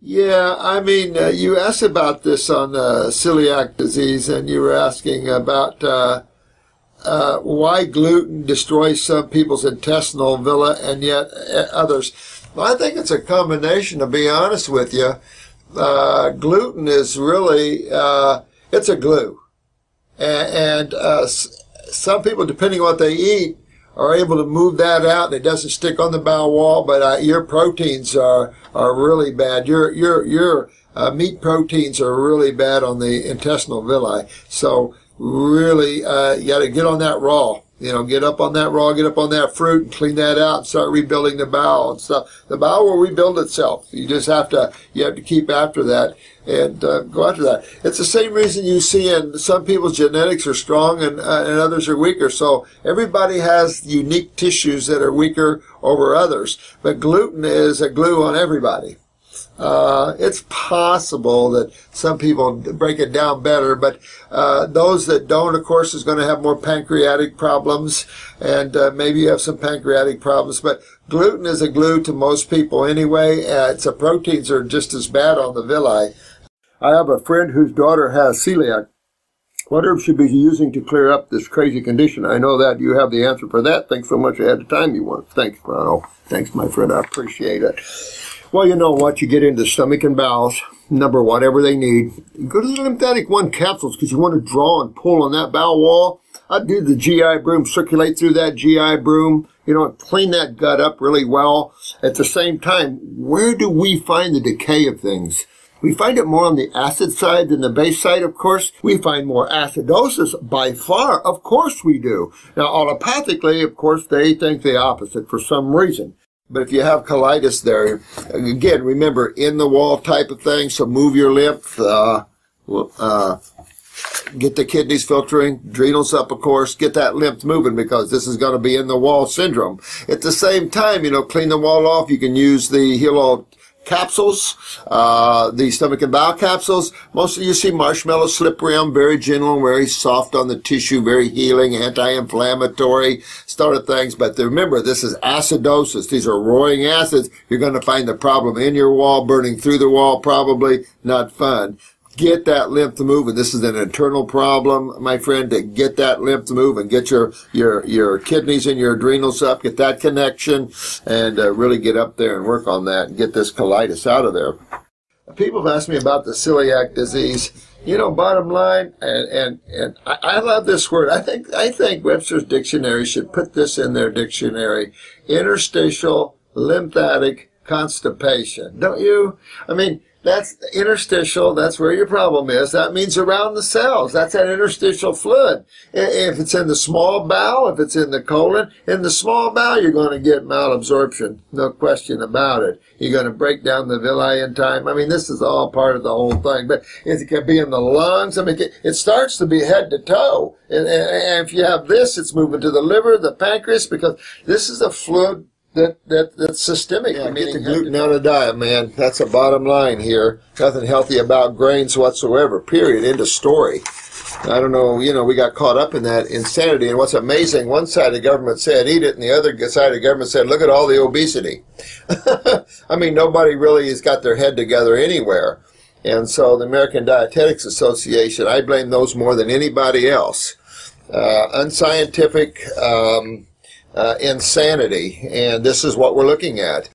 Yeah, I mean, you asked about this on celiac disease, and you were asking about why gluten destroys some people's intestinal villi and yet others. Well, I think it's a combination, to be honest with you. Gluten is really, it's a glue. And some people, depending on what they eat, are able to move that out, and it doesn't stick on the bowel wall. But your proteins are really bad. Your meat proteins are really bad on the intestinal villi. So really, you got to get on that raw. You know, get up on that raw, get up on that fruit, and clean that out, and start rebuilding the bowel and stuff. The bowel will rebuild itself. You just have to keep after that and go after that. It's the same reason you see in some people's genetics are strong and others are weaker. So everybody has unique tissues that are weaker over others. But gluten is a glue on everybody. It's possible that some people break it down better, but those that don't, of course, is going to have more pancreatic problems, and maybe you have some pancreatic problems, but gluten is a glue to most people anyway. Its proteins are just as bad on the villi. I have a friend whose daughter has celiac. What herbs should be using to clear up this crazy condition? I know that you have the answer for that. Thanks so much ahead of time you want. Thanks, Ronald. Thanks, my friend. I appreciate it. Well, you know what? You get into the stomach and bowels, number whatever they need. Go to the lymphatic 1 capsules because you want to draw and pull on that bowel wall. I do the GI broom, circulate through that GI broom, you know, clean that gut up really well. At the same time, where do we find the decay of things? We find it more on the acid side than the base side, of course. We find more acidosis by far. Of course we do. Now, allopathically, of course, they think the opposite for some reason. But if you have colitis there, again, remember, in the wall type of thing, so move your lymph, get the kidneys filtering, adrenals up, of course, get that lymph moving because this is going to be in the wall syndrome. At the same time, you know, clean the wall off. You can use the heel oil capsules, the stomach and bowel capsules. Most of you see marshmallow slip around, very gentle, very soft on the tissue, very healing, anti-inflammatory sort of things. But remember, this is acidosis. These are roaring acids. You're going to find the problem in your wall, burning through the wall, probably not fun. Get that lymph moving. This is an internal problem, my friend, to get that lymph moving. Get your kidneys and your adrenals up. Get that connection and really get up there and work on that and get this colitis out of there. People have asked me about the celiac disease. You know, bottom line, and I love this word. I think Webster's dictionary should put this in their dictionary. Interstitial lymphatic constipation. Don't you? I mean, that's interstitial. That's where your problem is. That means around the cells. That's that interstitial fluid. If it's in the small bowel, if it's in the colon, in the small bowel, you're going to get malabsorption. No question about it. You're going to break down the villi in time. I mean, this is all part of the whole thing. But it can be in the lungs. I mean, it starts to be head to toe. And if you have this, it's moving to the liver, the pancreas, because this is a fluid that's systemic. Yeah, get the gluten out of the diet, man. That's the bottom line here. Nothing healthy about grains whatsoever, period. End of story. I don't know, you know, we got caught up in that insanity. And what's amazing, one side of the government said eat it, and the other side of the government said look at all the obesity. I mean, nobody really has got their head together anywhere. And so the American Dietetics Association, I blame those more than anybody else. Unscientific insanity, and this is what we're looking at.